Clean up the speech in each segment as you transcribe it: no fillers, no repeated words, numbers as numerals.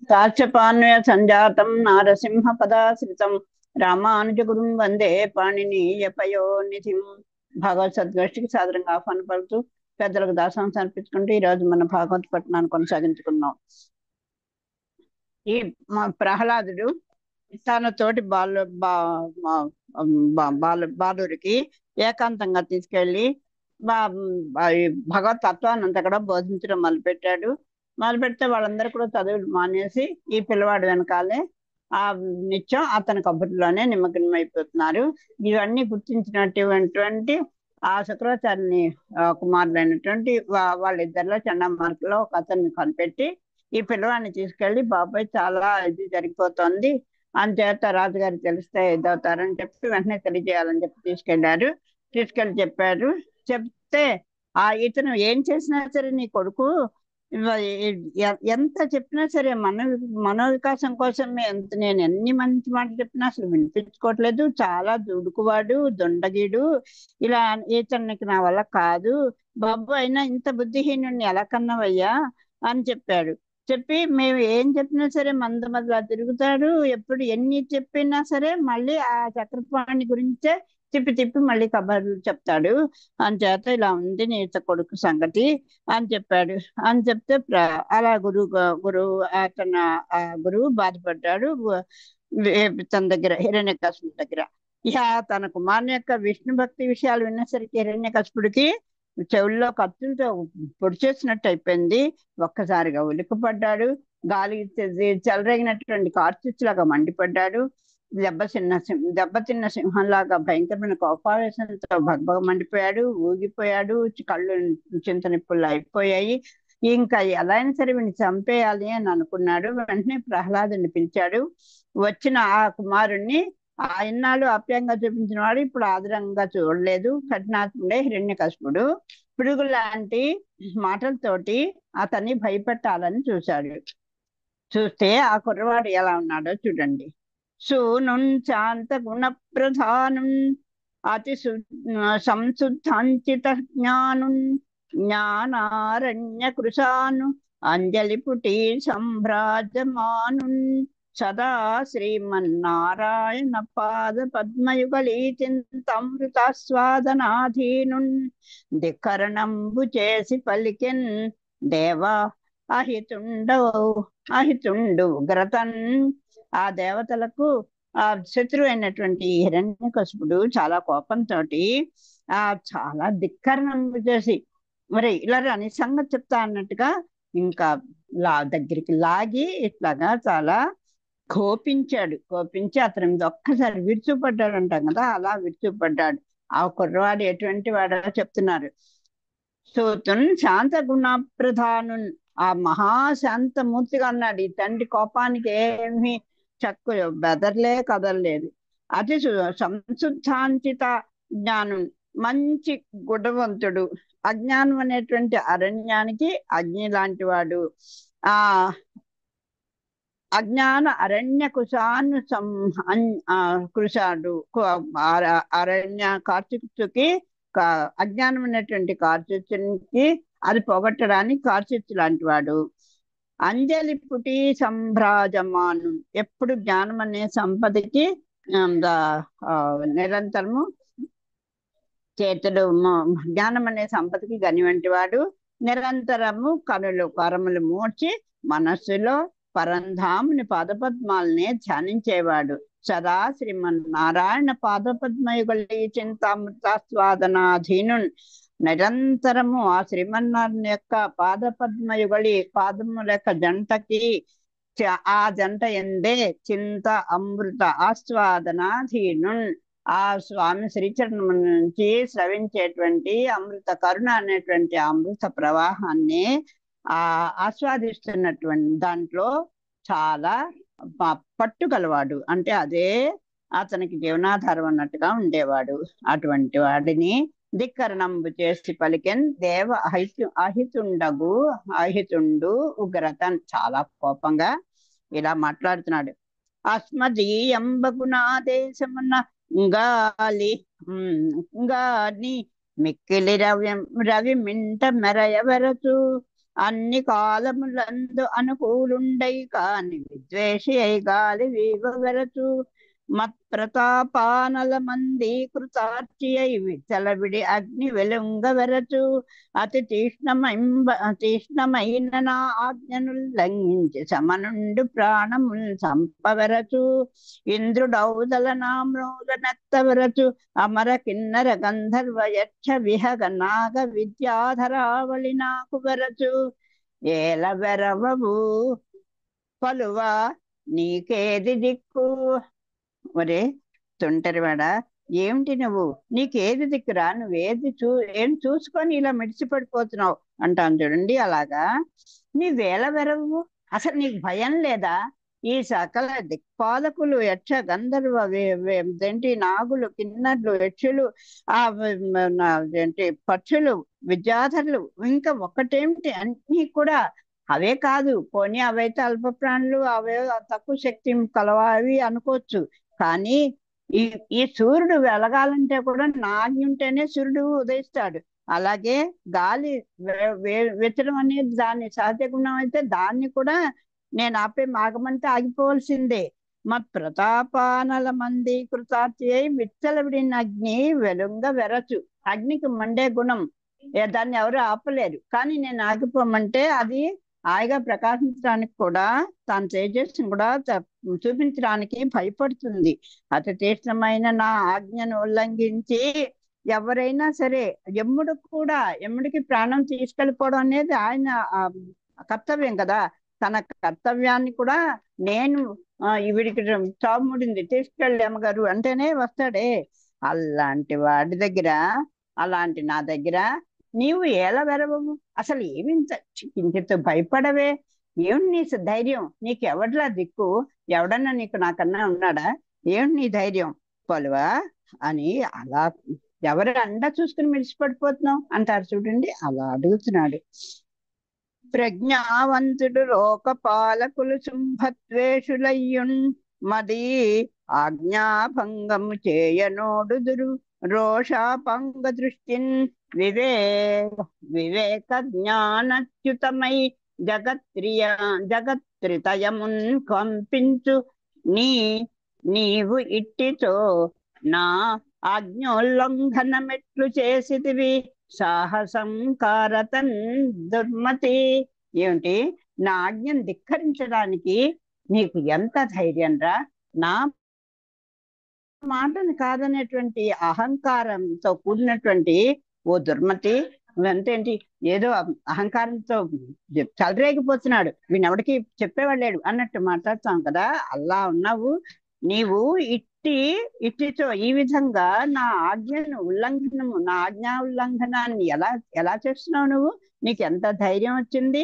కాశ్యపాన్వయ సంజాతం నారసింహ పదాశ్రితం రామానుజగురుం వందే పాణినీయ పయోనిధిం. భాగవత్ సద్గోష్ఠికి సాదరంగా ఆహ్వానం పలుకుతూ పెద్దలకు దాసం సమర్పించుకుంటూ ఈ రోజు మన భాగవత పట్టణాన్ని కొనసాగించుకున్నాం. ఈ ప్రహ్లాదుడు తన తోటి బాలురికి ఏకాంతంగా తీసుకెళ్ళి ఈ భగవత్ తత్వాన్ని అంతా కూడా బోధించడం మొదలుపెడితే వాళ్ళందరూ కూడా చదువులు మానేసి ఈ పిల్లవాడు వెనకాలే ఆ నిత్యం అతని కబుర్లోనే నిమగ్నం అయిపోతున్నారు. ఇవన్నీ గుర్తించినటువంటి ఆ శుక్రాచార్యుని కుమారుడైనటువంటి వాళ్ళిద్దరిలో చండామార్కులో ఒక అతన్ని కనిపెట్టి ఈ పిల్లవాడిని తీసుకెళ్లి బాబాయ్ చాలా ఇది జరిగిపోతుంది అంచేత రాజుగారికి తెలిస్తే ఇదవుతారని చెప్పి వెంటనే తెలియజేయాలని చెప్పి తీసుకెళ్లి చెప్పారు. చెప్తే ఇతను ఏం చేసినా సరే నీ కొడుకు ఎంత చెప్పినా సరే మనోవికాసం కోసమే నేను ఎన్ని మంచి మాటలు చెప్పినా అసలు వినిపించుకోవట్లేదు. చాలా దుడుకువాడు, దొండగీడు, ఇలా ఇతనికి నా వల్ల కాదు బాబు, అయినా ఇంత బుద్ధిహీనుడిని ఎలా కన్నావయ్యా అని చెప్పి మేము ఏం చెప్పినా సరే మందమదిలా తిరుగుతాడు. ఎప్పుడు ఎన్ని చెప్పినా సరే మళ్ళీ ఆ చక్రపాణి గురించే తిప్పి మళ్ళీ కబర్లు చెప్తాడు. చేత ఇలా ఉంది నీ కొడుకు సంగతి అని చెప్తే అలా గురువు గురువు బాధపడ్డాడు తన దగ్గర హిరణ్యకశిపుడి దగ్గర. ఇక తన కుమారుని యొక్క విష్ణు భక్తి విషయాలు విన్నసరికి హిరణ్యకశిపుడికి చెవుల్లో కత్తులతో పొడి చేసినట్టు అయిపోయింది. ఒక్కసారిగా ఉలిక్కిపడ్డాడు. గాలి చెలరేగినటువంటి కార్చిచ్చులాగా మండిపడ్డాడు. దెబ్బతిన్న సింహంలాగా భయంకరమైన కోపావేశంతో భగభగ మండిపోయాడు, ఊగిపోయాడు. కళ్ళు చింతనిప్పులు అయిపోయాయి. ఇంకా ఎలా అయినా సరే వీడిని చంపేయాలి అని అనుకున్నాడు. వెంటనే ప్రహ్లాదుని పిలిచాడు. వచ్చిన ఆ కుమారుణ్ణి ఇన్నాళ్ళు ఆప్యాయంగా చూపించిన వాడు ఇప్పుడు ఆదరంగా చూడలేదు. కఠినాత్ముడే హిరణ్యకశిపుడు పిడుగు లాంటి మాటలతోటి అతన్ని భయపెట్టాలని చూస్తే ఆ కుర్రవాడు ఎలా ఉన్నాడో చూడండి. సూనుం శాంత గుణ ప్రధానం అతి సంశుద్ధాంచిత జ్ఞానారణ్య కృశాను అంజలిపుటి సంభ్రాజమాను సదా శ్రీమన్నారాయణ పాద పద్మయుగళీ చింతామృతాస్వాదనాధీను ధిక్కరణంబు చేసి పలికెన్ దేవా అహితుండు గ్రతన్. ఆ దేవతలకు ఆ శత్రువు అయినటువంటి హిరణ్యకశిపుడు చాలా కోపంతో చాలా ధిక్కరణం చేసి మరి ఇలా అని సంగతి చెప్తా అన్నట్టుగా ఇంకా దగ్గరికి లాగి ఇట్లాగా చాలా కోపించి అతని మీద ఒక్కసారి విరుచుపడ్డాడు అంటాం కదా, అలా విరుచుపడ్డాడు. ఆ కుర్రవాడు ఎటువంటి వాడో చెప్తున్నారు. సూతున్ శాంత గుణ ప్రధాను, ఆ మహాశాంతమూర్తిగా ఉన్నాడు. ఈ తండ్రి కోపానికి ఏమీ బెదర్లే కదలలేదు. అతి సంశుద్ధాంచిత జ్ఞానం, మంచి గుణవంతుడు. అజ్ఞానం అనేటువంటి అరణ్యానికి అగ్ని లాంటి వాడు. అజ్ఞాన అరణ్య కుశాను కృషాడు. అరణ్య కార్చిచ్చుకి అజ్ఞానం అనేటువంటి కార్చిచ్చునికి అది పోగొట్టడానికి కార్చిచ్చు లాంటి వాడు. అంజలి పుటి సంభ్రాజమాను, ఎప్పుడు జ్ఞానం అనే సంపదకి నిరంతరము చేతులు జ్ఞానం అనే సంపదకి గని వంటి వాడు. నిరంతరము కరములు మూర్చి మనస్సులో పరంధాముని పాదపద్మాలనే ధ్యానించేవాడు. సదా శ్రీమన్నారాయణ పాదపద్మయుగళీ చింతామృతాస్వాదనాధీను, నిరంతరము ఆ శ్రీమన్నారాయణ యొక్క పాదపద్మయుగళి పాదముల యొక్క జంటకి ఆ జంట ఎందే చింత అమృత ఆస్వాదనాధీను, ఆ స్వామి శ్రీచరణం నుంచి స్రవించేటువంటి అమృత కరుణ అనేటువంటి అమృత ప్రవాహాన్ని ఆస్వాదిస్తున్నటువంటి దాంట్లో చాలా పట్టుగలవాడు. అంటే అదే అతనికి జీవనాధారం అన్నట్టుగా ఉండేవాడు. అటువంటి వాడిని ధిక్కరణంబు చేసి పలికెన్ దేవ అహితుండు ఉగ్రతన్, చాలా కోపంగా ఇలా మాట్లాడుతున్నాడు. అస్మదీయంబగునాదేశమున గాని మిక్కిలి రవి మింట మెరయవరచు అన్ని కాలములందు అనుకూలుండై కాని విద్వేషి అయి గాలి వీగవెరచు మత్ప్రతాపానల మందీకృతార్చి అయి విచ్చలవిడి అగ్ని వెలుంగవెరచు అతి తీక్ష్ణమైన నా ఆజ్ఞనుల్లంఘించి సమనుండు ప్రాణముల్ సంపవెరచు ఇంద్రుడౌదల నా మ్రోగనెత్తవరచు అమర కిన్నర గంధర్వ యక్ష విహగ నాగ విద్యాధరావళి నాకు వరచు ఏల వెరవవు పలువా నీకేది దిక్కు. ఒరే తుంటరివాడ, ఏమిటి నువ్వు, నీకేది దిక్కురా, ఏం చూసుకొని ఇలా మిడిసిపడిపోతున్నావు అంటాను చూడండి. అలాగా నీ వేల వెరవు, అసలు నీకు భయం లేదా? ఈ సకల దిక్పాలకులు యక్ష గంధర్వ ఏంటి నాగులు కిన్నర్లు యక్షులు ఏంటి పక్షులు విద్యాధరులు, ఇంకా ఒక్కటేమిటి అన్నీ కూడా అవే కాదు. పోనీ అవైతే అల్ప ప్రాణులు, అవే తక్కువ శక్తి కలవావి అనుకోవచ్చు. కానీ ఈ సూర్యుడు వెలగాలంటే కూడా నాగి ఉంటేనే సూర్యుడు ఉదయిస్తాడు. అలాగే గాలి వెచ్చడం అనేది దాని సహజ గుణం అయితే దాన్ని కూడా నేను ఆగమంటే ఆగిపోవలసిందే. ప్రతాపానల మంది కృతార్థి అయి విచ్చలవిడిన అగ్ని వెలుంగ వెరచు. అగ్నికి మండే గుణం, దాన్ని ఎవరు ఆపలేరు. కానీ నేను ఆగిపోమంటే అది హాయిగా ప్రకాశించడానికి కూడా, తాను తేజస్సును కూడా చూపించడానికి భయపడుతుంది. అతి తీక్ష్ణమైన నా ఆజ్ఞను ఉల్లంఘించి ఎవరైనా సరే, యముడికి ప్రాణం తీసుకెళ్ళిపోవడం అనేది ఆయన కర్తవ్యం కదా. తన కర్తవ్యాన్ని కూడా నేను వీడికి చావుముడింది తీసుకెళ్ళి అమ్మగారు అంటేనే వస్తాడే. అలాంటి వాడి దగ్గర, అలాంటి నా దగ్గర నీవు ఎలా వెరవవు? అసలు ఏమి కించిత్ భయపడవే? ఏమి నీ ధైర్యం? నీకు ఎవడ్లా దిక్కు? ఎవడన్నా నీకు నాకన్నా ఉన్నాడా? ఏమిటి నీ ధైర్యం పలువా అని అలా ఎవరి అండ చూసుకుని మిడిసిపడిపోతున్నావు అంటారు చూడండి. అలా అడుగుతున్నాడు. ప్రజ్ఞావంతుడు లోకపాలకులు శుంభద్వేషులయ్యున్ మది ఆజ్ఞాభంగము చేయనోడుదురు రోషాపంగ దృష్టిన్ వివేక జ్ఞానచ్యుతమై జగత్రితయమున్ కంపించు నీవు ఇట్టితో నా ఆజ్ఞోల్లంఘనమెట్లు చేసితివి సాహసం కారతన్ దుర్మతి. ఏమిటి, నా ఆజ్ఞను ధిక్కరించడానికి నీకు ఎంత ధైర్యం రా? నా మాటను కాదనేటువంటి అహంకారంతో కూడినటువంటి ఓ దుర్మతి, అంతేంటి ఏదో అహంకారంతో చలరేగిపోతున్నాడు, వీనెవడికి చెప్పేవాడు లేడు అన్నట్టు మాట్లాడుతాం కదా. అలా ఉన్నావు నీవు. ఇట్టితో ఈ విధంగా నా ఆజ్ఞా ఉల్లంఘనాన్ని ఎలా చేస్తున్నావు నువ్వు? నీకు ఎంత ధైర్యం వచ్చింది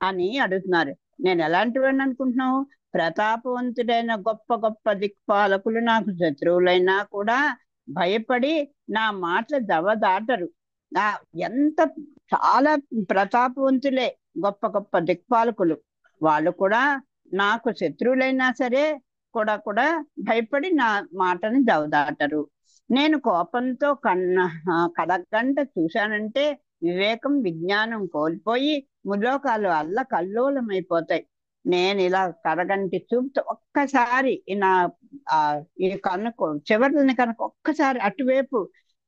అని అడుగుతున్నారు. నేను ఎలాంటి వాడిని అనుకుంటున్నావు? ప్రతాపవంతుడైన గొప్ప గొప్ప దిక్పాలకులు నాకు శత్రువులైనా కూడా భయపడి నా మాటలు దవదాటరు. ఎంత చాలా ప్రతాపవంతులే గొప్ప గొప్ప దిక్పాలకులు, వాళ్ళు కూడా నాకు శత్రువులైనా సరే కూడా భయపడి నా మాటని దవదాటరు. నేను కోపంతో కడగంట చూశానంటే వివేకం విజ్ఞానం కోల్పోయి ములోకాలు కల్లోలమైపోతాయి. నేను ఇలా కడగంటి చూపుతో ఒక్కసారి ఈ కనుక చివరిని కనుక ఒక్కసారి అటువైపు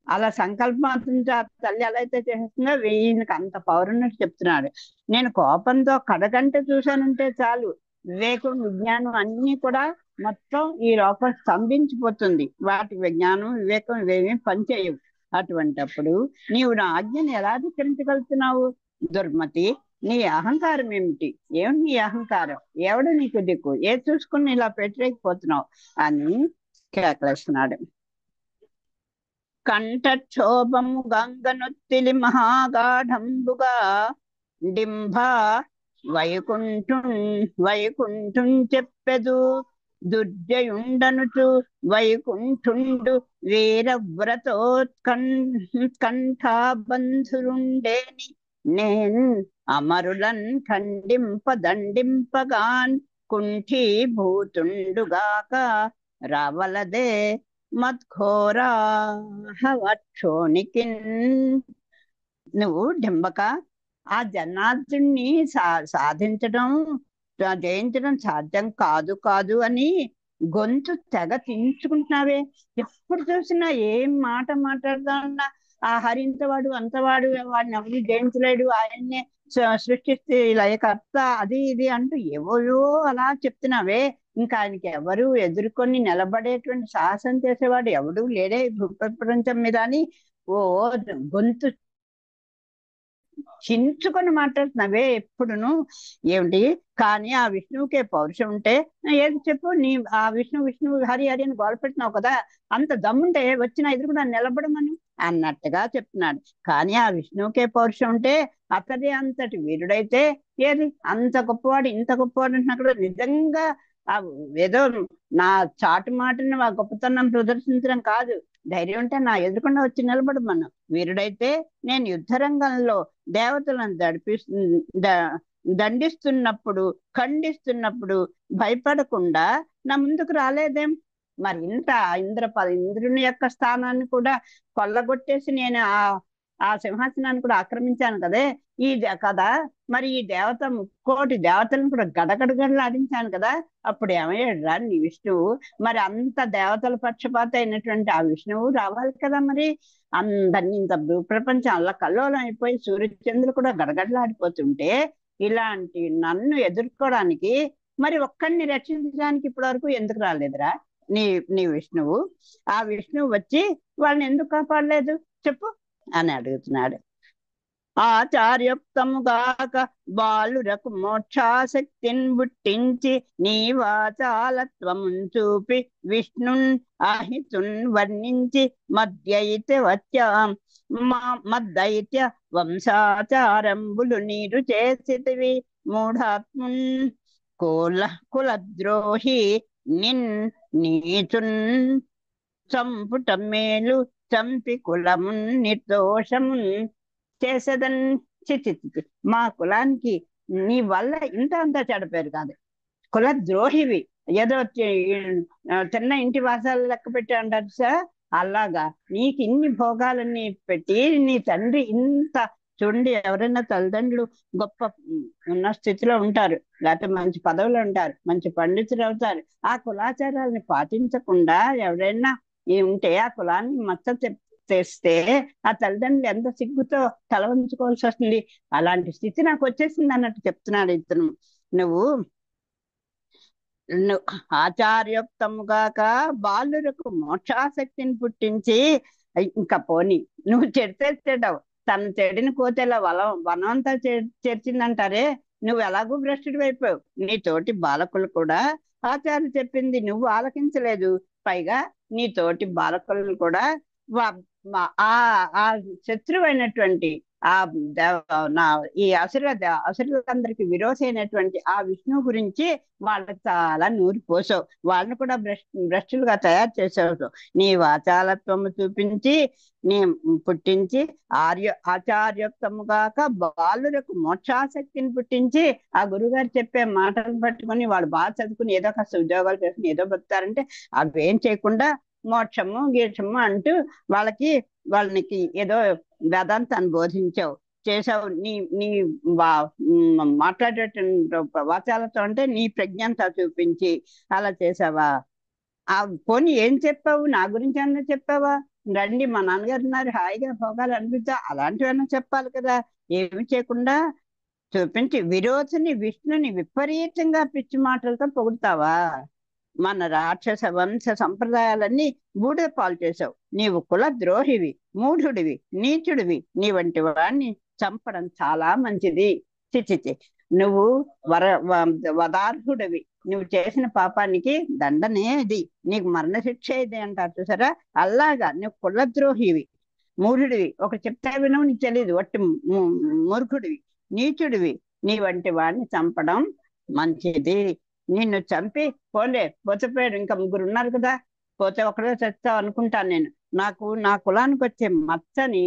అలా సంకల్పంతో తల్లి ఎలా అయితే చేస్తుందో వీళ్ళకి అంత పౌరున్నట్టు చెప్తున్నాడు. నేను కోపంతో కడగంట చూశానంటే చాలు, వివేకం విజ్ఞానం అన్ని కూడా మొత్తం ఈ లోపల స్తంభించిపోతుంది. వాటి విజ్ఞానం వివేకం ఇవేమీ పనిచేయవు. అటువంటప్పుడు నీవు నా ఆజ్ఞను ఎలా ధిక్కరించగలుగుతున్నావు? దుర్మతి, నీ అహంకారం ఏమిటి? ఏమిటి నీ అహంకారం? ఎవడు నీకు దిక్కు? ఏ చూసుకుని ఇలా పెట్టలేకపోతున్నావు అని కేకలేస్తున్నాడు. కంఠక్షోభము గంగనొత్తిలి మహాగాఢంబుగా డింభ వైకుంఠుం చెప్పెదు దుర్జయుండనుచు వైకుంఠుండు వీరవ్రతోత్కంఠాబంధురుండేని నేను అమరులన్ దండింపగాన్ కుంఠీభూతుండుగాక రావలదే మద్ఘోరాహవక్షోణికిన్. నువ్వు డింబక, ఆ జనార్దుని సాధించడం జయించడం సాధ్యం కాదు కాదు అని గొంతు తెగ తీయించుకుంటున్నావే. ఎప్పుడు చూసినా ఏం మాట మాట్లాడదామన్నా ఆ హరింతవాడు అంతవాడు, వాడిని ఎవరు జయించలేడు, ఆయన్నే సృష్టిస్తే లయకర్త అది ఇది అంటూ ఏవోయో అలా చెప్తున్నావే. ఇంకా ఆయనకి ఎవరు ఎదుర్కొని నిలబడేటువంటి సాహసం చేసేవాడు ఎవడూ లేడే ఈ ప్రపంచం మీద అని ఓ గొంతు చించుకొని మాట్లాడుతున్నావే ఎప్పుడును. ఏమిటి కానీ ఆ విష్ణువుకే పౌరుషం ఉంటే ఏది చెప్పు. నీ ఆ విష్ణువు హరి హరి అని గోలపెట్టినావు కదా, అంత దమ్ముంటే వచ్చిన ఎదురుకుండా నిలబడమని అన్నట్టుగా చెప్తున్నాడు. కానీ ఆ విష్ణువుకే పౌరుషం ఉంటే అతడే అంతటి వీరుడైతే ఏది అంత గొప్పవాడు ఇంత గొప్పవాడు అంటున్నా కూడా నిజంగా ఆ ఏదో నా చాటు మాటని ఆ గొప్పతనం ప్రదర్శించడం కాదు. ధైర్యం ఉంటే నా ఎదురుకుండా వచ్చి నిలబడమను. వీరుడైతే నేను యుద్ధ రంగంలో దేవతలను దండిస్తున్నప్పుడు ఖండిస్తున్నప్పుడు భయపడకుండా నా ముందుకు రాలేదేం? మరి ఇంద్రుని యొక్క స్థానాన్ని కూడా కొల్లగొట్టేసి నేను ఆ సింహాసనాన్ని కూడా ఆక్రమించాను కదే కదా. మరి ఈ దేవత ముక్కోటి దేవతలను కూడా గడగడగడలాడించాను కదా. అప్పుడు ఏమయ్యాడు రా నీ విష్ణువు? మరి అంత దేవతల పక్షపాత అయినటువంటి ఆ విష్ణువు రావాలి కదా. మరి అందరినీ ఇంత భూప్రపంచం అల్ల కల్లోలం అయిపోయి సూర్యచంద్రులు కూడా గడగడలాడిపోతుంటే ఇలాంటి నన్ను ఎదుర్కోవడానికి మరి ఒక్కడిని రక్షించడానికి ఇప్పటి వరకు ఎందుకు రాలేదురా నీ నీ విష్ణువు? ఆ విష్ణువు వచ్చి వాళ్ళని ఎందుకు కాపాడలేదు చెప్పు అని అడుగుతున్నాడు. ఆచార్యోక్తముగాక బాలురకు మోక్షాశక్తిని బుట్టించి నీ వాచాలత్వమున్ చూపి విష్ణున్ ఆహితున్ వర్ణించి మధ్యయితే వచ్చాం మద్దైత్య వంశాచారంబులు నీరు చేసితివి మూఢాత్మున్ కులద్రోహి నిన్ నీచున్ చంపుట మేలు చంపి కులమున్ నిర్దోషమున్ చేసేదని చిచ్చి మా కులానికి నీ వల్ల ఇంత అంతా చెడపేరు కాదు. కుల ద్రోహివి ఏదో చిన్న ఇంటి వాసాలు లెక్క పెట్టి అంటారు సార్. అలాగా నీకు ఇన్ని భోగాలన్నీ పెట్టి నీ తండ్రి ఇంత చూడండి. ఎవరైనా తల్లిదండ్రులు గొప్ప ఉన్న స్థితిలో ఉంటారు, లేకపోతే మంచి పదవులు ఉంటారు, మంచి పండితులు అవుతారు. ఆ కులాచారాలని పాటించకుండా ఎవరైనా ఉంటే ఆ కులాన్ని మచ్చ తెస్తే ఆ తల్లిదండ్రులు ఎంత సిగ్గుతో తల వంచుకోవాల్సి వస్తుంది. అలాంటి స్థితి నాకు వచ్చేసింది అన్నట్టు చెప్తున్నాడు ఇతను. నువ్వు ఆచార్యోక్తముగాక బాలురకు మోక్షాశక్తిని పుట్టించి ఇంకా పోని నువ్వు చెడవు. తను చెడిన కోతేలా వనం అంతా చేర్చిందంటారే. నువ్వు ఎలాగూ భ్రష్టుడు అయిపోయావు. నీ తోటి బాలకులు కూడా ఆచార్య చెప్పింది నువ్వు ఆలకించలేదు. పైగా నీ తోటి బాలకులను కూడా ఆ శత్రువైనటువంటి ఆ ఈ అసురులందరికి విరోధైనటువంటి ఆ విష్ణువు గురించి వాళ్ళకి చాలా నూరి పోసావు. వాళ్ళని కూడా భ్రష్టులుగా తయారు చేసావు. నీ వాచాలత్వము చూపించి నీ పుట్టించి ఆచార్యోక్తముగాక బాలులకు మోక్షాశక్తిని పుట్టించి ఆ గురుగారు చెప్పే మాటలు పట్టుకొని వాళ్ళు బాగా చదువుకుని ఏదో కాస్త ఉద్యోగాలు చేసుకుని ఏదో బతుకుతారంటే అవేం చేయకుండా మోక్షము గీక్షము అంటూ వాళ్ళకి ఏదో వేదాంతాన్ని బోధించావు చేసావు. నీ మాట్లాడేటువంటి వాచాలతో అంటే నీ ప్రజ్ఞంతా చూపించి అలా చేసావా? ఆ పోనీ ఏం చెప్పావు? నా గురించి అన్నా చెప్పావా? రండి మా నాన్నగారు ఉన్నారు, హాయిగా భోగాలు అనిపిస్తా అలాంటివన్నా చెప్పాలి కదా. ఏమి చేయకుండా చూపించి విష్ణుని విపరీతంగా పిచ్చి మాటలతో పొగుడతావా? మన రాక్షస వంశ సంప్రదాయాలన్నీ బూడిద పాలు చేసావు. నీవు కుల ద్రోహివి, మూఢుడివి, నీచుడివి. నీ వంటి వాడిని చంపడం చాలా మంచిది. చిచిచి నువ్వు వదార్హుడివి. నువ్వు చేసిన పాపానికి దండనే ఇది, నీకు మరణశిక్ష ఇది అంటారు చూసారా. అలాగా నువ్వు కులద్రోహివి, మూఢుడివి. ఒక చెప్తే వినవు, నీకు తెలియదు, వట్టి మూర్ఖుడివి, నీచుడివి. నీ వంటి వాడిని చంపడం మంచిది. నిన్ను చంపి పోలే పోతపోయాడు. ఇంకా ముగ్గురు ఉన్నారు కదా, పోతే ఒకడే చస్తావు అనుకుంటాను నేను. నా కులానికి వచ్చే మచ్చని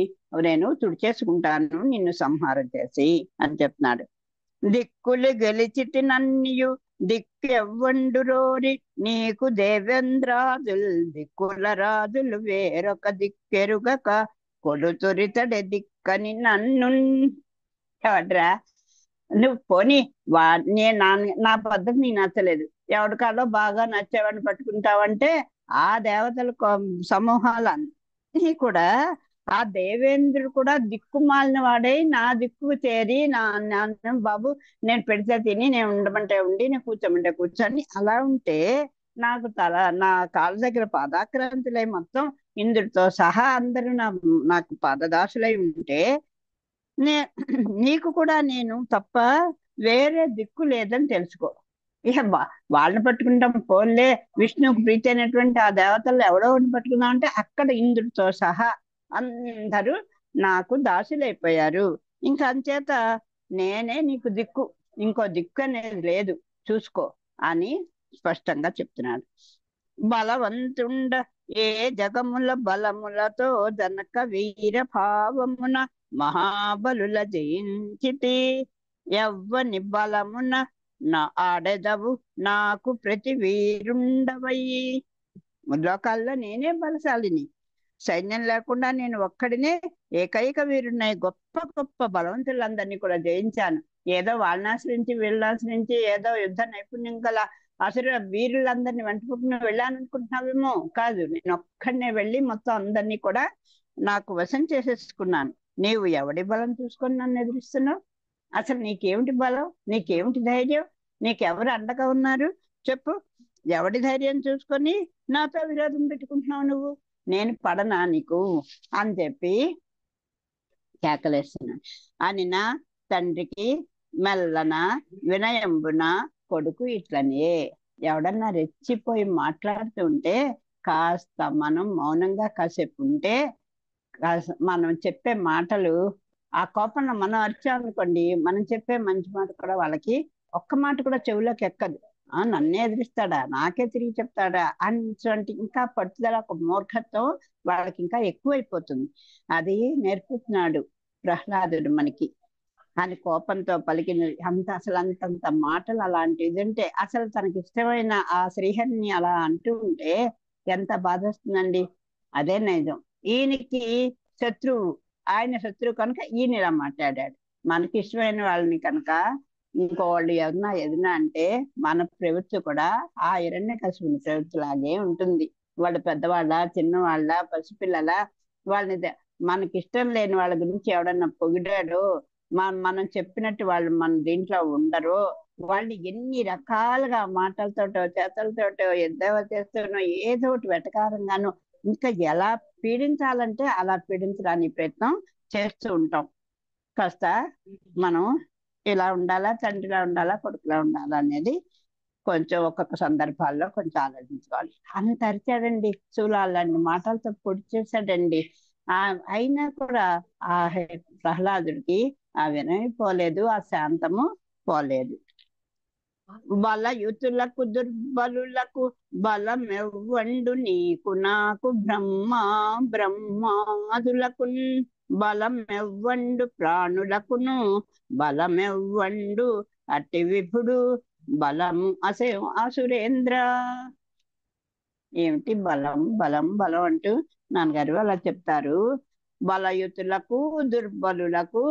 నేను తుడిచేసుకుంటాను నిన్ను సంహారం చేసి అని చెప్తున్నాడు. దిక్కులు గెలిచిటి నన్నియు దిక్కెవ్వండు రోరి నీకు దేవేంద్రాదులు దిక్కుల రాజులు వేరొక దిక్కెరుగక కొడుతురితడే దిక్కని నన్ను ఎవడ్రా నువ్వు పోనీ వా నేను నా పద్ధతి నీకు నచ్చలేదు, ఎవరికాలో బాగా నచ్చేవాడిని పట్టుకుంటావంటే ఆ దేవతల సమూహాలు అన్నీ కూడా ఆ దేవేంద్రుడు కూడా దిక్కుమాలిన వాడై నా దిక్కు చేరి బాబు నేను పెడితే తిని, నేను ఉండమంటే ఉండి, నేను కూర్చోమంటే కూర్చొని అలా ఉంటే నాకు నా కాళ్ళ దగ్గర పాదాక్రాంతులై మొత్తం ఇంద్రుడితో సహా అందరూ నాకు పాదదాసులై ఉంటే నే నీకు కూడా నేను తప్ప వేరే దిక్కు లేదని తెలుసుకో. ఇక వాళ్ళని పట్టుకుంటాం పోన్లే, విష్ణువుకు ప్రీతి అయినటువంటి ఆ దేవతలు ఎవడో ఒకటి పట్టుకుందాం అంటే అక్కడ ఇంద్రుడితో సహా అందరూ నాకు దాసులైపోయారు. ఇంకా అంచేత నేనే నీకు దిక్కు, ఇంకో దిక్కు అనేది లేదు, చూసుకో అని స్పష్టంగా చెప్తున్నాడు. బలవంతుండ ఏ జగముల బలములతో జనక వీర భావమున మహాబలుల జయించితి, ఎవ్వని బలమున నా ఆడెదవు నాకు ప్రతి వీరుండవయి. లోకాల్లో నేనే బలశాలిని, సైన్యం లేకుండా నేను ఒక్కడినే ఏకైక వీరున్నాయి, గొప్ప గొప్ప బలవంతులందరినీ కూడా జయించాను. ఏదో వాళ్ళని ఆశ్రయించి వీళ్ళని ఆశ్రయించి ఏదో యుద్ధ నైపుణ్యం గల అసలు వీరులందరినీ వెంటపుకుని వెళ్ళాను అనుకుంటున్నావేమో, కాదు, నేను ఒక్కడనే వెళ్ళి మొత్తం అందరినీ కూడా నాకు వశం చేసేసుకున్నాను. నీవు ఎవడి బలం చూసుకొని నన్ను ఎదురిస్తున్నావు? అసలు నీకేమిటి బలం, నీకేమిటి ధైర్యం, నీకెవరు అండగా ఉన్నారు చెప్పు? ఎవడి ధైర్యం చూసుకొని నాతో విరోధం పెట్టుకుంటున్నావు నువ్వు? నేను పడనా నీకు అని చెప్పి కేకలేస్తున్నాను. అని నా తండ్రికి మెల్లన వినయంబున కొడుకు ఇట్లనే. ఎవడన్నా రెచ్చిపోయి మాట్లాడుతుంటే కాస్త మనం మౌనంగా కాసేపు ఉంటే, మనం చెప్పే మాటలు ఆ కోపంలో మనం అరిచామనుకోండి, మనం చెప్పే మంచి మాట కూడా వాళ్ళకి ఒక్క మాట కూడా చెవులోకి ఎక్కదు. నన్నే ఎదిరిస్తాడా, నాకే తిరిగి చెప్తాడా అని ఇంకా పట్టుదల, ఒక మూర్ఖత్వం వాళ్ళకి ఇంకా ఎక్కువైపోతుంది. అది నేర్పుతున్నాడు ప్రహ్లాదుడు మనకి. అని కోపంతో పలికిన అసలు అంతంత మాటలు అలాంటి ఇదంటే, అసలు తనకి ఇష్టమైన ఆ శ్రీహరిని అలా అంటూ ఉంటే ఎంత బాధ వస్తుందండి. అదే నిజం. ఈయనకి శత్రువు, ఆయన శత్రువు కనుక ఈయన ఇలా మాట్లాడాడు. మనకి ఇష్టమైన వాళ్ళని కనుక ఇంకోళ్ళు ఎదునా అంటే మన ప్రవృత్తి కూడా ఆ హిరణ్యకశిపుని ప్రవృత్తి లాగే ఉంటుంది. వాళ్ళు పెద్దవాళ్ళ, చిన్నవాళ్ళ, పసిపిల్లల, వాళ్ళని మనకి ఇష్టం లేని వాళ్ళ గురించి ఎవడన్నా పొగిడాడో, మనం చెప్పినట్టు వాళ్ళు మన దీంట్లో ఉండరు, వాళ్ళు ఎన్ని రకాలుగా మాటలతోటో చేతలతోటో ఎద్దేవా చేస్తూనో ఏదో ఒకటి వెటకారంగానో ఇంకా ఎలా పీడించాలంటే అలా పీడించడానికి ప్రయత్నం చేస్తూ ఉంటాం. కాస్త మనం ఇలా ఉండాలా, తండ్రిలా ఉండాలా, కొడుకులా ఉండాలా అనేది కొంచెం ఒక్కొక్క సందర్భాల్లో కొంచెం ఆలోచించుకోవాలి. అంత అరిచాడండి, శూలాలండి మాటలతో పొడి చేశాడండి. అయినా కూడా ఆ ప్రహ్లాదుడికి ఆ వినయం పోలేదు, ఆ శాంతము పోలేదు. బలయుతులకు దుర్బలులకు బలమెవ్వండు నీకు నాకు బ్రహ్మాదులకు బలమెవ్వండు ప్రాణులకును బలమెవ్వండు అట్టి విభుడు బలము అసురేంద్ర. ఏమిటి బలం బలం బలం అంటూ నాన్నగారు అలా చెప్తారు. బలయుతులకు దుర్బలులకు,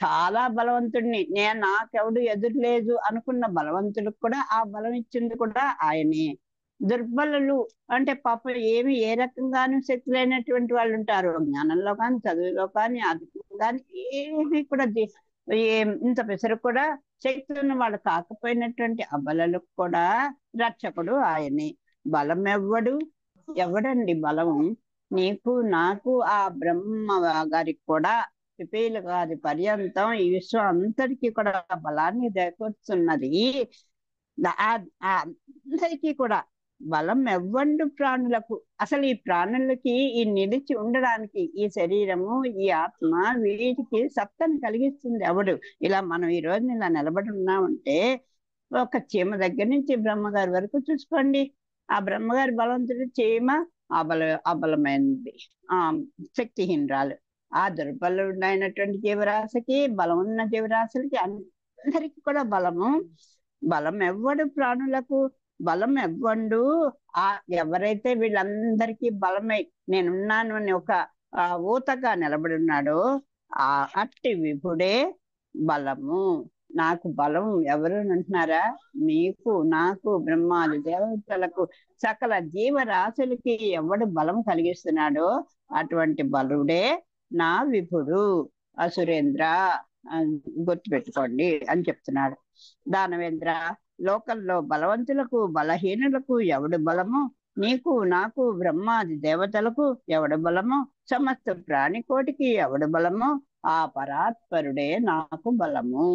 చాలా బలవంతుడిని నాకెవడు ఎదురులేదు అనుకున్న బలవంతులకు కూడా ఆ బలం ఇచ్చింది కూడా ఆయనే. దుర్బలులు అంటే పాపం ఏ రకంగానూ శక్తి లేనటువంటి వాళ్ళు ఉంటారు, జ్ఞానంలో కానీ చదువులో కానీ ఆర్థికంగా కానీ ఏమి కూడా ఇంత పెసరు కూడా శక్తి ఉన్న వాళ్ళు కాకపోయినటువంటి అబలలకు కూడా రక్షకుడు ఆయనే. బలం ఎవడండి బలం? నీకు నాకు ఆ బ్రహ్మ గారికి కూడా, పిపీలు గారి పర్యంతం ఈ విశ్వం అంతటికీ కూడా బలాన్ని చేకూర్చున్నది. అందరికీ కూడా బలం ఎవ్వండు ప్రాణులకు. అసలు ఈ ప్రాణులకి ఈ నిలిచి ఉండడానికి ఈ శరీరము, ఈ ఆత్మ, వీటికి సత్తని కలిగిస్తుంది ఎవడు? ఇలా మనం ఈ రోజు ఇలా నిలబడి ఉన్నామంటే ఒక చీమ దగ్గర నుంచి బ్రహ్మగారి వరకు చూసుకోండి. ఆ బ్రహ్మగారి బలవంతుడు చీమ అబలమైనది, శక్తిహీనరాలు. ఆ దుర్బలుడైనటువంటి జీవరాశికి, బలం ఉన్న జీవరాశులకి అందరికి కూడా బలం ఎవ్వడు ప్రాణులకు బలం ఎవ్వండు. ఎవరైతే వీళ్ళందరికీ బలమై నేనున్నాను అని ఒక ఊతగా నిలబడి ఉన్నాడో అట్టి విభుడే బలము. నాకు బలం ఎవరు అంటున్నారా? మీకు, నాకు, బ్రహ్మాది దేవతలకు, సకల జీవరాశులకి ఎవడు బలం కలిగిస్తున్నాడో అటువంటి బలుడే నా విభుడు అసురేంద్ర అని గుర్తుపెట్టుకోండి అని చెప్తున్నాడు. దానవేంద్ర, లోకంలో బలవంతులకు బలహీనులకు ఎవడు బలము? నీకు, నాకు, బ్రహ్మాది దేవతలకు ఎవడు బలము? సమస్త ప్రాణికోటికి ఎవడు బలము? ఆ పరాత్పరుడే నాకు బలము.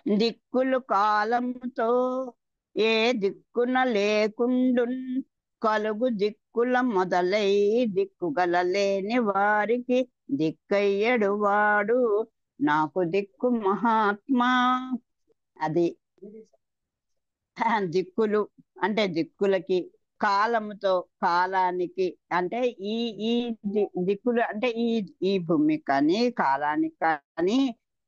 దిక్కులు కాలముతో ఏ దిక్కున లేకుండున్, కలుగు దిక్కుల మొదలై దిక్కుగల లేని వారికి దిక్కయ్యడు వాడు నాకు దిక్కు మహాత్మా. అది దిక్కులు అంటే దిక్కులకి, కాలముతో కాలానికి అంటే ఈ ఈ దిక్కులు అంటే ఈ భూమికి కానీ కాలానికి కానీ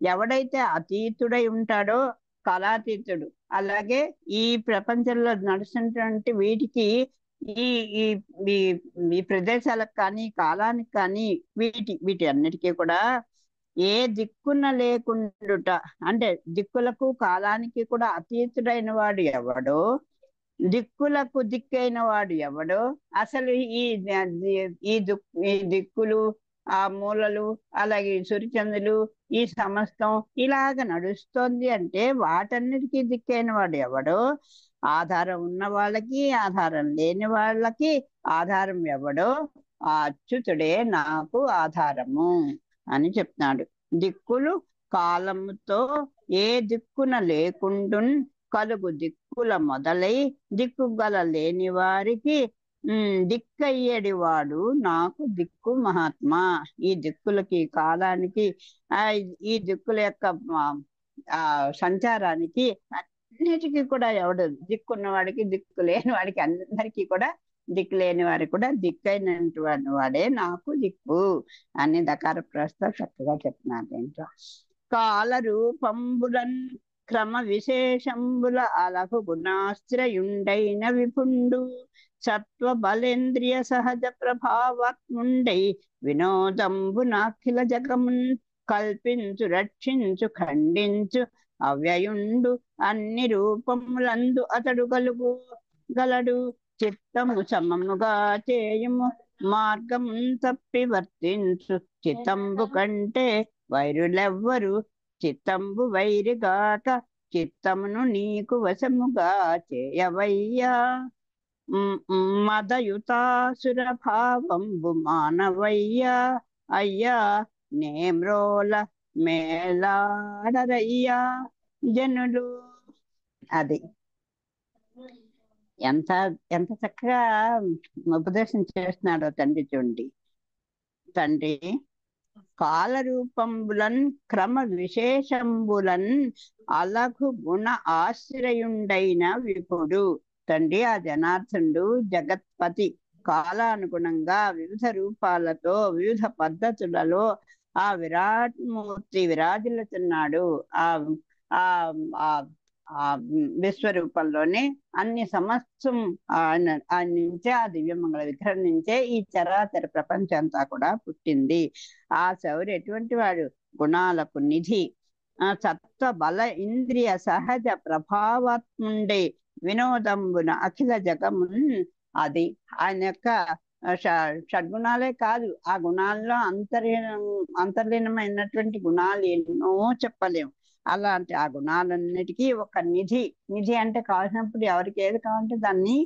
ఎవడైతే అతీతుడై ఉంటాడో కాలాతీతుడు, అలాగే ఈ ప్రపంచంలో నడుస్తున్నటువంటి వీటికి ఈ ఈ ఈ ప్రదేశాలకు కానీ కాలానికి కానీ వీటి అన్నిటికీ కూడా ఏ దిక్కున లేకుండుట అంటే దిక్కులకు కాలానికి కూడా అతీతుడైన వాడు ఎవడో, దిక్కులకు దిక్కైన వాడు ఎవడో, అసలు ఈ దిక్కులు, ఆ మూలలు, అలాగే సూర్యచంద్రులు, ఈ సమస్తం ఇలాగ నడుస్తోంది అంటే వాటన్నిటికీ దిక్కైన వాడు ఎవడో, ఆధారం ఉన్న వాళ్ళకి ఆధారం లేని వాళ్ళకి ఆధారం ఎవడో ఆ అచ్యుతుడే నాకు ఆధారము అని చెప్తున్నాడు. దిక్కులు కాలముతో ఏ దిక్కున లేకుండున్, కలుగు దిక్కుల మొదలై దిక్కుగల లేని వారికి దిక్కయ్యేడి వాడు నాకు దిక్కు మహాత్మా. ఈ దిక్కులకి కాలానికి ఈ దిక్కుల యొక్క సంచారానికి అన్నిటికీ కూడా ఎవడు దిక్కున్న వాడికి దిక్కు లేని వాడికి అందరికీ కూడా దిక్కు లేని వారికి కూడా దిక్కైనటువంటి వాడే నాకు దిక్కు అని దకార ప్రస్థ చక్కగా చెప్తున్నారు. దీంట్లో కాల రూపంబులన్ క్రమ విశేషంబుల అలకు గుణాశ్రయుండైన విపుండు సత్వ బలేంద్రియ సహజ ప్రభావాత్ముండై వినోదంబు నాఖిల జగమున్ కల్పించు రక్షించు ఖండించు అవ్యయుండు అన్ని రూపములందు అతడు గలడు. చిత్తము సమముగా చేయుము మార్గము తప్పి వర్తించు చిత్తంబు కంటే వైరులెవ్వరు చిత్తంబు వైరిగాక చిత్తమును నీకు వశముగా చేయవయ్యా. మదయుతాసుర భావంబు మానవయ్యా అయ్యా నేమ్రోల మేలాడరయ్యా జనులు. అది ఎంత ఎంత చక్కగా ఉపదేశం చేస్తున్నాడో తండ్రి. చూడండి, తండ్రి కాల రూపంబులన్ క్రమ విశేషంబులన్ అలఘు గుణ ఆశ్రయుండైన విపుడు. తండ్రి ఆ జనార్దనుడు జగత్పతి, కాలానుగుణంగా వివిధ రూపాలతో వివిధ పద్ధతులలో ఆ విరాట్ మూర్తి విరాజిల్లుతున్నాడు. ఆ ఆ విశ్వరూపంలోనే అన్ని సమస్తం ఆయన నుంచే, ఆ దివ్యమంగళ విగ్రహం నుంచే ఈ చరాచర ప్రపంచం అంతా కూడా పుట్టింది. ఆ శౌర్య ఎటువంటి వాడు? గుణాలకు నిధి, సత్వ బల ఇంద్రియ సహజ ప్రభావాత్ముండే వినోదంబున అఖిల జగమున్. అది ఆయన యొక్క షడ్గుణాలే కాదు, ఆ గుణాల్లో అంతర్లీనమైనటువంటి గుణాలు ఎన్నో చెప్పలేము. అలాంటి ఆ గుణాలన్నిటికీ ఒక నిధి. నిధి అంటే కావాల్సినప్పుడు ఎవరికి ఏది కావాలంటే దాన్ని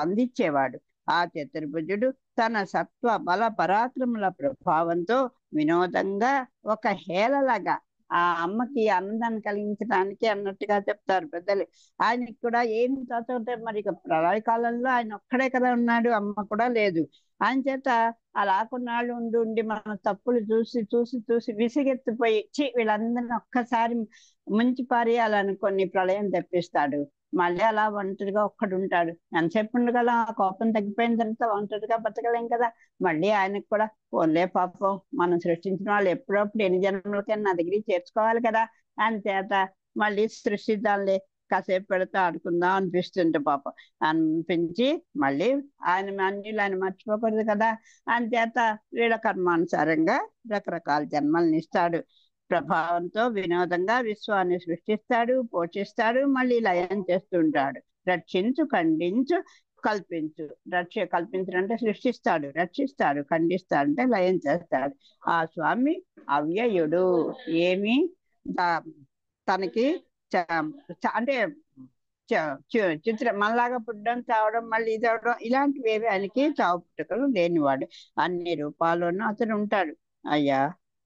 అందించేవాడు. ఆ చతుర్భుజుడు తన సత్వ బల పరాక్రముల ప్రభావంతో వినోదంగా ఒక హేళలాగా ఆ అమ్మకి ఆనందాన్ని కలిగించడానికి అన్నట్టుగా చెప్తారు పెద్దలు. ఆయనకి కూడా ఏం తోచవుతే మరి ప్రళయ కాలంలో ఆయన ఒక్కడే కదా ఉన్నాడు, అమ్మ కూడా లేదు. ఆయన చేత అలా కొన్నాళ్ళు ఉండి మన తప్పులు చూసి చూసి చూసి విసిగెత్తిపోయి వీళ్ళందరినీ ఒక్కసారి ముంచి పారేయాలని కొన్ని ప్రళయం తెప్పిస్తాడు. మళ్ళీ అలా ఒంటరిగా ఒక్కడు ఉంటాడు. ఎంతసేపు ఉండగల ఆ కోపం తగ్గిపోయిన తర్వాత ఒంటరిగా బతకలేం కదా. మళ్ళీ ఆయనకు కూడా ఓన్లే పాపం, మనం సృష్టించిన వాళ్ళు ఎప్పుడప్పుడు ఎన్ని జన్మలకైనా నా దగ్గరికి చేర్చుకోవాలి కదా, అని చేత మళ్ళీ సృష్టిద్దాంలే కాసేపు పెడితే ఆడుకుందాం అనిపిస్తుంటే పాపం అనిపించి మళ్ళీ ఆయన అన్యులు ఆయన మర్చిపోకూడదు కదా. అంచేత వీళ్ళ కర్మానుసారంగా రకరకాల జన్మల్ని ఇస్తాడు. ప్రభావంతో వినోదంగా విశ్వాన్ని సృష్టిస్తాడు, పోషిస్తాడు, మళ్ళీ లయం చేస్తుంటాడు. రక్షించు, ఖండించు, కల్పించు. కల్పించడం అంటే సృష్టిస్తాడు, రక్షిస్తాడు, ఖండిస్తాడు అంటే లయం చేస్తాడు. ఆ స్వామి అవ్యయుడు. ఏమి తనకి అంటే చిత్రం మనలాగా పుట్టడం, చావడం, మళ్ళీ ఇది అవడం ఇలాంటివి ఏవి ఆయనకి చావు పుట్టుకలు లేనివాడు. అన్ని రూపాల్లోనూ అతను ఉంటాడు. అయ్యా,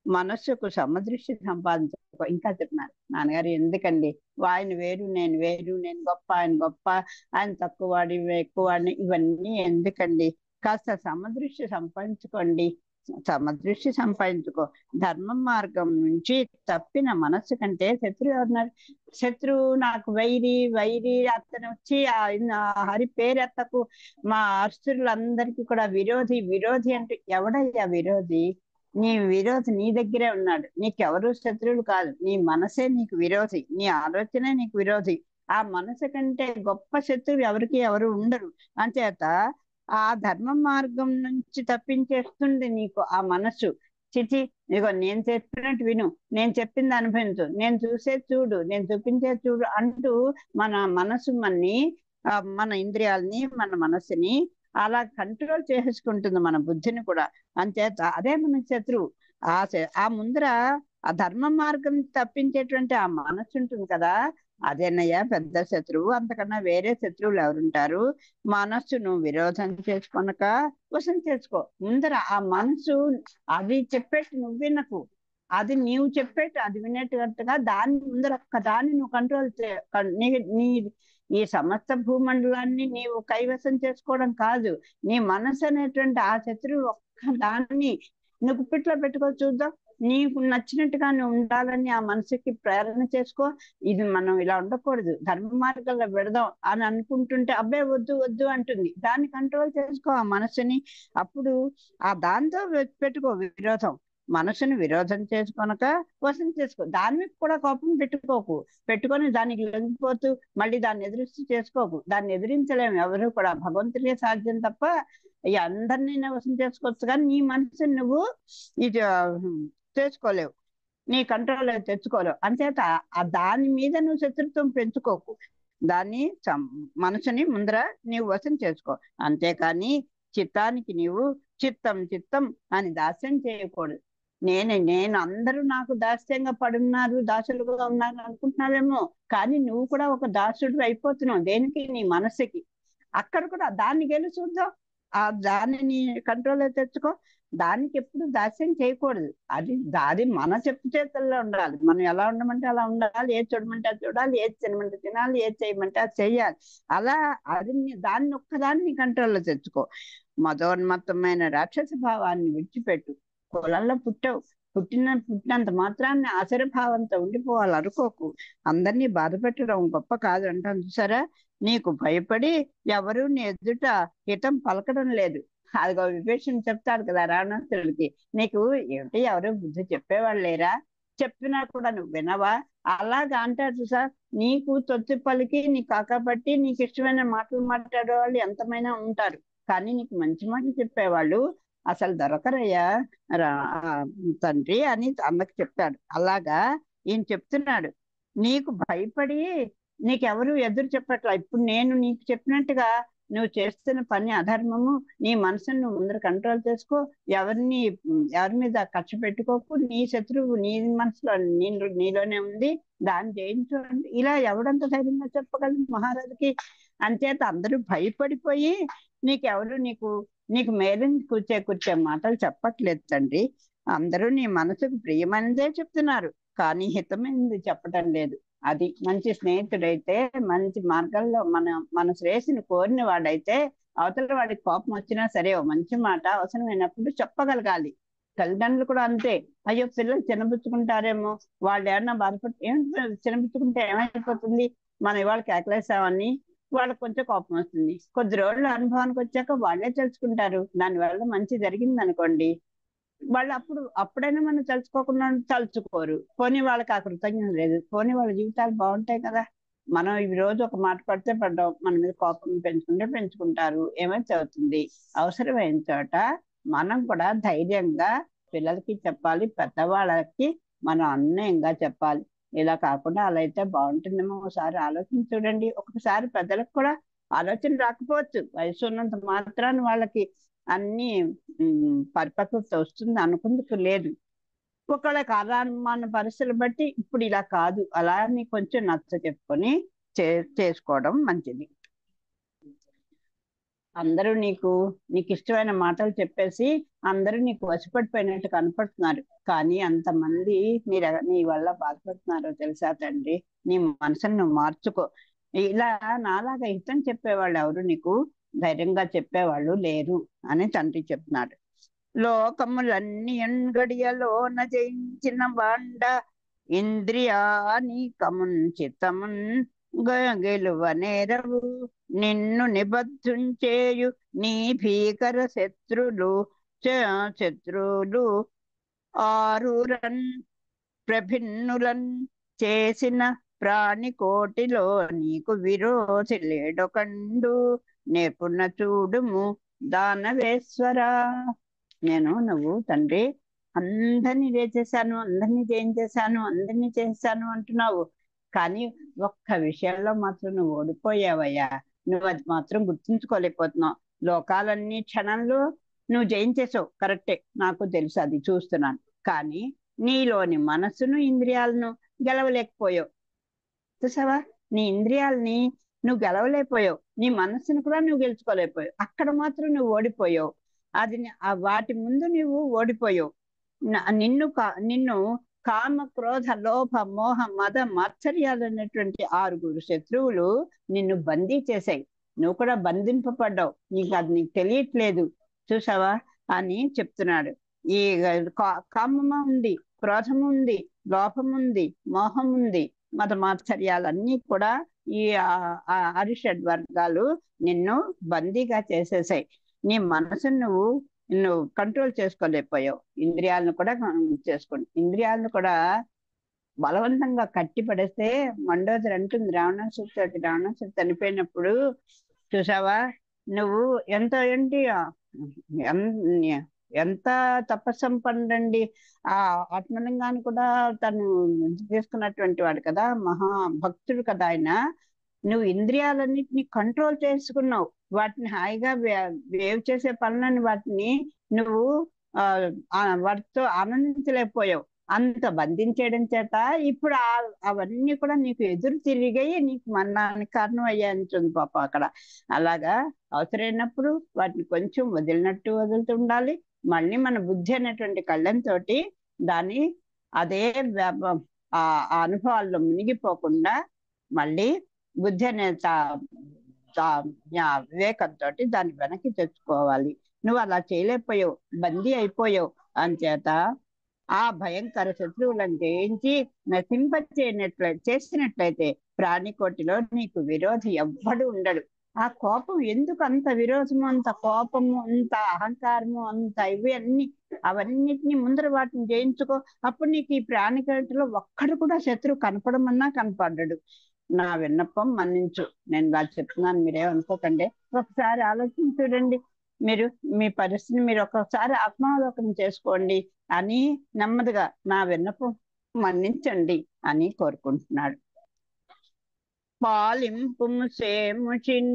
మనస్సుకు సమదృష్టి సంపాదించుకో. ఇంకా చెప్తున్నారు నాన్నగారు, ఎందుకండి ఆయన వేరు నేను వేరు, నేను గొప్ప ఆయన గొప్ప, ఆయన తక్కువవాడి ఎక్కువవాడిని, ఇవన్నీ ఎందుకండి? కాస్త సమదృష్టి సంపాదించుకోండి. సమదృష్టి సంపాదించుకో. ధర్మ మార్గం నుంచి తప్పిన మనస్సు కంటే శత్రువు ఎవరున్నారు? శత్రువు నాకు వైరి వైరి అతను వచ్చి హరి పేరెత్తకు, మా అర్సులందరికీ కూడా విరోధి విరోధి అంటే ఎవడయ్యా విరోధి? నీ విరోధి నీ దగ్గరే ఉన్నాడు. నీకెవరు శత్రువులు కాదు, నీ మనసే నీకు విరోధి, నీ ఆలోచనే నీకు విరోధి. ఆ మనసు కంటే గొప్ప శత్రువు ఎవరికి ఎవరు ఉండరు. అంచేత ఆ ధర్మ మార్గం నుంచి తప్పించేస్తుంది నీకు ఆ మనస్సు. చిచి, ఇగో నేను చెప్పినట్టు విను, నేను చెప్పింది అనుభవించు, నేను చూసేది చూడు, నేను చూపించేది చూడు అంటూ మన మనసు మన ఇంద్రియాలని మన మనసుని అలా కంట్రోల్ చేసుకుంటుంది, మన బుద్ధిని కూడా. అంచేత అదే మన శత్రువు. ఆ ముందర ఆ ధర్మ మార్గం తప్పించేటువంటి ఆ మనస్సు ఉంటుంది కదా, అదేనయ్యా పెద్ద శత్రువు. అంతకన్నా వేరే శత్రువులు ఎవరుంటారు? మనస్సును విరోధం చేసుకొనక వశం చేసుకో. ముందర ఆ మనసు అది చెప్పేట్టు నువ్వు వినకు, అది నీవు చెప్పేట్టు అది వినేట్టుగా దాన్ని ముందర దాన్ని నువ్వు కంట్రోల్ నీ ఈ సమస్త భూమండలాన్ని నీవు కైవసం చేసుకోవడం కాదు, నీ మనసు అనేటువంటి ఆ శత్రువు ఒక్క దాన్ని నువ్వు గుప్పిట్లో పెట్టుకో, చూద్దాం. నీకు నచ్చినట్టుగా నువ్వు ఉండాలని ఆ మనసుకి ప్రేరణ చేసుకో. ఇది మనం ఇలా ఉండకూడదు, ధర్మ మార్గంలో పెడదాం అని అనుకుంటుంటే అబ్బే వద్దు వద్దు అంటుంది. దాన్ని కంట్రోల్ చేసుకో ఆ మనసుని. అప్పుడు ఆ దాంతో పెట్టుకో విరోధం. మనసుని విరోధం చేసుకొనక వశం చేసుకో. దాని మీద కూడా కోపం పెట్టుకోకు. పెట్టుకొని దానికి లొంగిపోతూ మళ్ళీ దాన్ని ఎదురిస్తూ చేసుకోకు. దాన్ని ఎదిరించలేము ఎవరు కూడా, భగవంతుడికే సాధ్యం తప్ప ఈ అందరినీ వశం చేసుకోవచ్చు, కానీ నీ మనసుని నువ్వు ఇది చేసుకోలేవు, నీ కంట్రోల్ తెచ్చుకోలేవు. అంచేత ఆ దాని మీద నువ్వు శత్రుత్వం పెంచుకోకు. దాన్ని మనసుని ముందర నీవు వశం చేసుకో. అంతేకాని చిత్తానికి నీవు చిత్తం చిత్తం అని దాస్యం చేయకూడదు. నేను అందరూ నాకు దాస్యంగా పడున్నారు, దాసులుగా ఉన్నారు అనుకుంటున్నావేమో, కానీ నువ్వు కూడా ఒక దాసుడు అయిపోతున్నావు. దేనికి? నీ మనసుకి. అక్కడ కూడా దాన్ని చూద్దాం, ఆ దాన్ని నీ కంట్రోల్లో తెచ్చుకో. దానికి ఎప్పుడు దాస్యం చేయకూడదు. అది మన చెప్పు చేతుల్లో ఉండాలి. మనం ఎలా ఉండమంటే అలా ఉండాలి, ఏది చూడమంటే అది చూడాలి, ఏది తినమంటే తినాలి, ఏది చేయమంటే అది చెయ్యాలి. అలా దాన్ని ఒక్కదాన్ని కంట్రోల్లో తెచ్చుకో. మదోన్మత్తమైన రాక్షస భావాన్ని విడిచిపెట్టు. కులంలో పుట్టినంత మాత్రాన్ని ఆశరభావంతో ఉండిపోవాలి అనుకోకు. అందరినీ బాధ పెట్టడం గొప్ప కాదు అంటాను చూసారా. నీకు భయపడి ఎవరు నీ ఎదుట హితం పలకడం లేదు. అదిగో విభీషణుడు చెప్తాడు కదా రావణాసురుడికి, నీకు ఏమిటి ఎవరు బుద్ధి చెప్పేవాళ్ళు లేరా? చెప్పినా కూడా నువ్వు వినవా? అలాగా అంటాడు సార్. నీకు తొత్తి పలికి నీ కాకపట్టి నీకు ఇష్టమైన మాటలు మాట్లాడే వాళ్ళు ఎంతమైనా ఉంటారు, కానీ నీకు మంచి మాటలు చెప్పేవాళ్ళు అసలు దొరకరయ్యా తండ్రి అని అన్నకి చెప్తాడు. అలాగా ఈయన చెప్తున్నాడు, నీకు భయపడి నీకెవరు ఎదురు చెప్పట్లా. ఇప్పుడు నేను నీకు చెప్పినట్టుగా నువ్వు చేస్తున్న పని అధర్మము. నీ మనసును నువ్వు ముందర కంట్రోల్ చేసుకో. ఎవరి మీద కక్ష పెట్టుకోకు. నీ శత్రువు నీ మనసులో నీలోనే ఉంది, దాన్ని జయించు. ఇలా ఎవడంత ధైర్యంగా చెప్పగలరు మహారాజుకి? అంచేత అందరూ భయపడిపోయి నీకు మేలుని కూర్చే మాటలు చెప్పట్లేదు తండ్రి. అందరూ నీ మనసుకు ప్రియమైనదే చెప్తున్నారు, కానీ హితమైనది చెప్పటం లేదు. అది మంచి స్నేహితుడైతే, మంచి మార్గంలో మన శ్రేయస్సుని కోరిన వాడైతే అవతల వాడికి కోపం వచ్చినా సరే ఓ మంచి మాట అవసరమైనప్పుడు చెప్పగలగాలి. తల్లిదండ్రులు కూడా అంతే. అయ్యో పిల్లలు చిన్నబుచ్చుకుంటారేమో, వాళ్ళు ఏమన్నా చిన్నబుచ్చుకుంటే ఏమైపోతుంది, మనం ఇవాళ కేకలేసామని వాళ్ళకి కొంచెం కోపం వస్తుంది. కొద్ది రోజులు అనుభవానికి వచ్చాక వాళ్ళే తెలుసుకుంటారు. దానివల్ల మంచి జరిగింది అనుకోండి, వాళ్ళు అప్పుడైనా మనం తలుచుకోకుండా తలుచుకోరు. పోనీ వాళ్ళకి ఆ కృతజ్ఞత లేదు, పోనీ వాళ్ళ జీవితాలు బాగుంటాయి కదా. మనం ఈ రోజు ఒక మాట పడితే పడ్డాం, మన మీద కోపం పెంచుకుంటే పెంచుకుంటారు, ఏమైతే అవుతుంది. అవసరమైన చోట మనం కూడా ధైర్యంగా పిల్లలకి చెప్పాలి, పెద్దవాళ్ళకి మనం అన్యాయంగా చెప్పాలి. ఇలా కాకుండా అలా అయితే బాగుంటుందేమో ఒకసారి ఆలోచించి చూడండి. ఒకసారి పెద్దలకు కూడా ఆలోచన రాకపోవచ్చు, వయసు ఉన్నంత మాత్రాన్ని వాళ్ళకి అన్ని పరిపక్వత వస్తుంది అనుకుందుకు లేదు. ఒకవేళ కాలానుమాన పరిస్థితులు బట్టి ఇప్పుడు ఇలా కాదు అలా అని కొంచెం నచ్చ చెప్పుకొని చేసుకోవడం మంచిది. అందరూ నీకు ఇష్టమైన మాటలు చెప్పేసి అందరూ నీకు వశపడిపోయినట్టు కనపడుతున్నారు, కానీ అంతమంది నీ వల్ల బాధపడుతున్నారో తెలుసా తండ్రి. నీ మనసును నువ్వు మార్చుకో. ఇలా నాలాగా హితం చెప్పేవాళ్ళు ఎవరు నీకు ధైర్యంగా చెప్పేవాళ్ళు లేరు అని తండ్రి చెప్తున్నాడు. లోకములన్నీ గడియలోన జయించిన బాండ ఇంద్రియానీకమున్ చిత్తమున్ గెలువ నేరవు. నిన్ను నిబద్ధుంచేయు నీ భీకర శత్రులు ఆరురన్ ప్రభిన్నులన్ చేసిన ప్రాణి కోటిలో నీకు విరోధి లేడొకండు. నేర్పున్న చూడుము దానవేశ్వరా. నువ్వు తండ్రి అందరినీ చేశాను, అందరినీ జయించేశాను, అందరినీ చేశాను అంటున్నావు, కానీ ఒక్క విషయంలో మాత్రం నువ్వు ఓడిపోయావయ్యా. నువ్వు అది మాత్రం గుర్తుంచుకోలేకపోతున్నావు. లోకాలన్నీ క్షణంలో నువ్వు జయించేసావు, కరెక్టే, నాకు తెలుసు, అది చూస్తున్నాను. కానీ నీలోని మనసును ఇంద్రియాలను గెలవలేకపోయావు. చూసావా, నీ ఇంద్రియాలని నువ్వు గెలవలేకపోయావు, నీ మనస్సును కూడా నువ్వు గెలుచుకోలేకపోయావు. అక్కడ మాత్రం నువ్వు ఓడిపోయావు. అది వాటి ముందు నువ్వు ఓడిపోయావు. నిన్ను కామ క్రోధ లోభ మోహ మద మాత్సర్యాలు అనేటువంటి 6 శత్రువులు నిన్ను బందీ చేశాయి. నువ్వు కూడా బంధింపబడ్డావు, నీకు తెలియట్లేదు. చూసావా అని చెప్తున్నాడు. ఈ కామము ఉంది, క్రోధము ఉంది, లోభము ఉంది, మోహం ఉంది, మత మాత్సర్యాలన్నీ కూడా ఈ అరిషడ్ వర్గాలు నిన్ను బందీగా చేసేసాయి. నీ మనసును నువ్వు కంట్రోల్ చేసుకోలేకపోయావు. ఇంద్రియాలను ఇంద్రియాలను కూడా బలవంతంగా కట్టి పడేస్తే మండోదరి అంటుంది రావణాసురుడు చనిపోయినప్పుడు, చూసావా నువ్వు ఎంత తపస్సంపన్నుడండి. ఆ ఆత్మలింగాన్ని కూడా తను తీసుకున్నటువంటి వాడు కదా, మహాభక్తుడు కదా ఆయన. నువ్వు ఇంద్రియాలన్నిటిని కంట్రోల్ చేసుకున్నావు, వాటిని హాయిగా వేవ్ చేసే పనులని వాటిని నువ్వు వాటితో ఆనందించలేకపోయావు. అంత బంధించేయడం చేత ఇప్పుడు అవన్నీ కూడా నీకు ఎదురు తిరిగాయి, నీకు మరణానికి కారణం అయ్యాయి పాప అక్కడ. అలాగా అవసరమైనప్పుడు వాటిని కొంచెం వదులుతుండాలి. మళ్ళీ మన బుద్ధి అనేటువంటి కళ్ళంతో అదే ఆ అనుభవాల్లో మునిగిపోకుండా మళ్ళీ బుద్ధి అనే వివేకంతో దాన్ని వెనక్కి తెచ్చుకోవాలి. నువ్వు అలా చేయలేకపోయావు, బందీ అయిపోయావు. అంచేత ఆ భయంకర శత్రువులను జయించి చేసినట్లయితే ప్రాణికోటిలో నీకు విరోధి ఎవ్వడు ఉండడు. ఆ కోపం ఎందుకు అంత విరోధము, అంత కోపము, అంత అహంకారము, అంత అవన్నిటిని ముందర వాటిని జయించుకో. అప్పుడు నీకు ఈ ప్రాణికోటిలో ఒక్కడు కూడా శత్రువు కనపడమన్నా కనపడ్డాడు. నా విన్నపం మన్నించు. నేను వాళ్ళు చెప్తున్నాను, మీరేమనుకోకండి. ఒకసారి ఆలోచించి చూడండి. మీరు మీ పరిస్థితిని మీరు ఒక్కొక్కసారి ఆత్మావలోకనం చేసుకోండి అని నెమ్మదిగా నా విన్నపం మన్నించండి అని కోరుకుంటున్నాడు. పాలింపుము సేముచిన్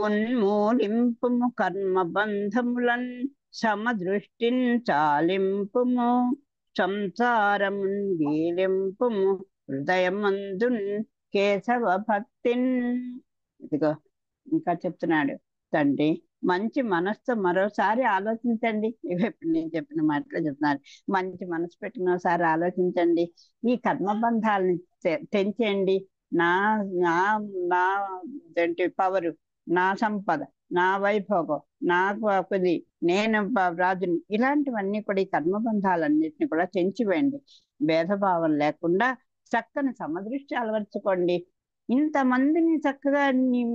ఉన్మూలింపుము కర్మ బంధములన్ సమదృష్టిన్ చాలింపుము సంసారమున్ గీలింపుము హృదయమందున్ కేశవ భక్తిన్. ఇదిగో ఇంకా చెప్తున్నాడు తండ్రి, మంచి మనసుతో మరోసారి ఆలోచించండి. ఇప్పుడు నేను చెప్పిన మాటలు చెప్తున్నాను. మంచి మనసు పెట్టినసారి ఆలోచించండి. ఈ కర్మబంధాలను తెంచేయండి. నా నా నా పవరు, నా సంపద, నా వైభోగం, నాకు నేను రాజుని, ఇలాంటివన్నీ కూడా ఈ కర్మబంధాలన్నిటిని కూడా తెంచివేయండి. భేదభావం లేకుండా చక్కని సమదృష్టి అలవర్చుకోండి. ఇంతమందిని చక్కగా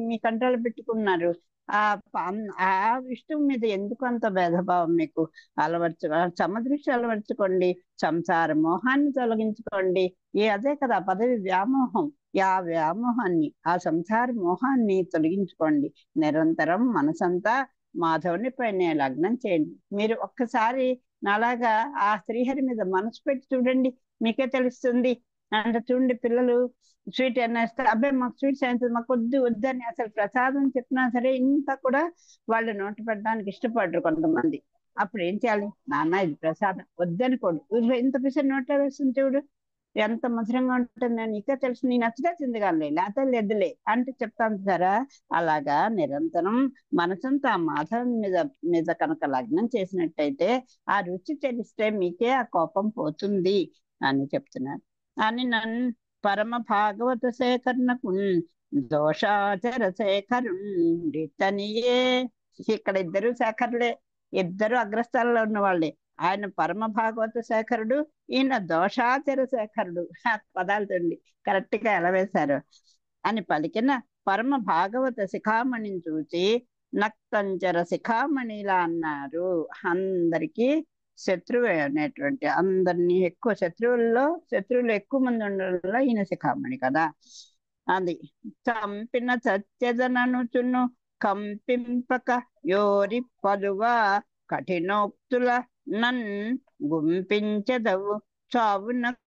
మీ కంట్రోల్ పెట్టుకున్నారు, ఆ ఆ విషయం మీద ఎందుకు అంత భేదభావం మీకు? సమదృష్టి అలవర్చుకోండి, సంసార మోహాన్ని తొలగించుకోండి. అదే కదా పదవి వ్యామోహం. ఆ వ్యామోహాన్ని, ఆ సంసార మోహాన్ని తొలగించుకోండి. నిరంతరం మనసంతా మాధవుని పైన లగ్నం చేయండి. మీరు ఒక్కసారి నాలాగా ఆ శ్రీహరి మీద మనసు పెట్టి చూడండి, మీకే తెలుస్తుంది. అంటే చూడండి, పిల్లలు స్వీట్ అనేస్తే అబ్బాయి మాకు స్వీట్ సాయంత్రం మాకు వద్దు వద్దని అసలు ప్రసాదం చెప్పినా సరే ఇంత కూడా వాళ్ళు నోట పెట్టడానికి ఇష్టపడరు కొంతమంది. అప్పుడు ఏం చేయాలి? నాన్న ఇది ప్రసాదం వద్దనుకోడు, ఇంత పిసరి నోట్లో వేస్తుంది చూడు ఎంత మధురంగా ఉంటుంది, నీకే తెలుసు, నీ నచ్చితే తిందిగానిలే లేకపోతే లేదులే అంటే చెప్తాను సరా. అలాగా నిరంతరం మనసంతా ఆ మాధవం మీద మీద కనుక లగ్నం చేసినట్టయితే ఆ రుచి తెలిస్తే మీకే ఆ కోపం పోతుంది అని చెప్తున్నారు. అని నన్ను పరమ భాగవత సేకరణకు దోషాచర శేఖరుండితనియే. ఇక్కడ ఇద్దరు శేఖరులే, ఇద్దరు అగ్రస్థానంలో ఉన్న వాళ్ళే. ఆయన పరమ భాగవత శేఖరుడు, ఈయన దోషాచర శేఖరుడు. ఆ పదాలతోండి కరెక్ట్ గా ఎలా వేశారు అని పలికిన పరమ భాగవత శిఖామణిని చూసి నక్తంచర శిఖామణిలా అన్నారు. అందరికీ శత్రువు అనేటువంటి, అందరినీ ఎక్కువ శత్రువులు ఎక్కువ మంది ఉండడంలో ఈయన శిఖామణి కదా. అది చంపిన సత్యదననుచును కంపింపక యోరి పలువా కఠినోక్తుల నన్ గుంపించదవు చావున